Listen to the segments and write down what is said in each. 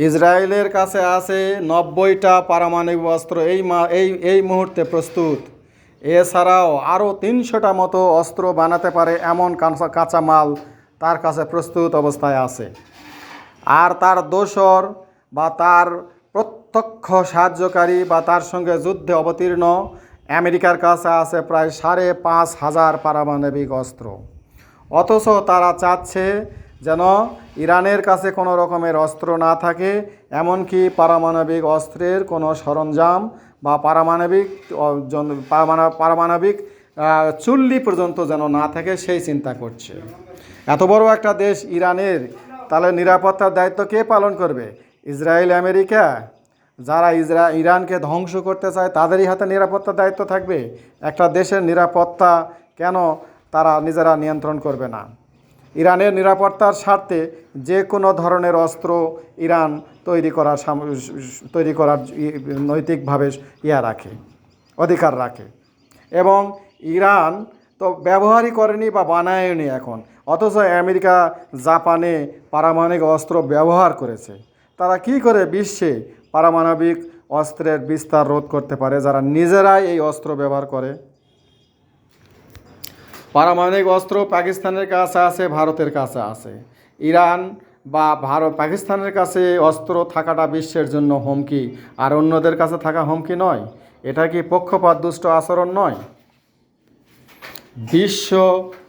ইসরায়েলের কাছে আছে 90টা পারমাণবিক অস্ত্র এই মুহূর্তে প্রস্তুত। এছাড়াও আরও 300টা মতো অস্ত্র বানাতে পারে এমন কাঁচামাল তার কাছে প্রস্তুত অবস্থায় আছে। আর তার দোসর বা তার প্রত্যক্ষ সাহায্যকারী বা তার সঙ্গে যুদ্ধে অবতীর্ণ আমেরিকার কাছে আছে প্রায় 5,500 পারমাণবিক অস্ত্র। অথচ তারা চাচ্ছে যেন ইরানের কাছে কোনো রকমের অস্ত্র না থাকে, এমনকি পারমাণবিক অস্ত্রের কোনো সরঞ্জাম বা পারমাণবিক চুল্লি পর্যন্ত যেন না থাকে সেই চিন্তা করছে। এত বড় একটা দেশ ইরানের, তাহলে নিরাপত্তার দায়িত্ব কে পালন করবে? Israel, America? যারা ইরানকে ধ্বংস করতে চায় তাদেরই হাতে নিরাপত্তার দায়িত্ব থাকবে। একটা দেশের নিরাপত্তা কেন তারা নিজেরা নিয়ন্ত্রণ করবে না? ইরানের নিরাপত্তার স্বার্থে যে কোনো ধরনের অস্ত্র ইরান তৈরি করার নৈতিকভাবে অধিকার রাখে। এবং ইরান তো ব্যবহারই করেনি বা বানায়নি এখন, অথচ আমেরিকা, জাপানে পারমাণবিক অস্ত্র ব্যবহার করেছে। তারা কি করে বিশ্বে পারমাণবিক অস্ত্রের বিস্তার রোধ করতে পারে যারা নিজেরাই এই অস্ত্র ব্যবহার করে? পারমাণবিক অস্ত্র পাকিস্তানের কাছে আছে, ভারতের কাছে আছে। ইরান বা পাকিস্তানের কাছে অস্ত্র থাকাটা বিশ্বের জন্য হুমকি, আর অন্যদের কাছে থাকা হুমকি নয়? এটা কি পক্ষপাত দুষ্ট আচরণ নয়? বিশ্ব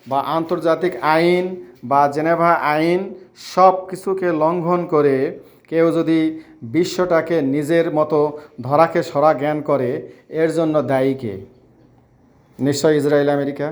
বা আন্তর্জাতিক আইন বা জেনেভা আইন সব কিছুকে লঙ্ঘন করে কেউ যদি বিশ্বটাকে নিজের মতো ধরাকে সরা জ্ঞান করে, এর জন্য দায়ী কে? নিশ্চয় ইসরায়েল, আমেরিকা।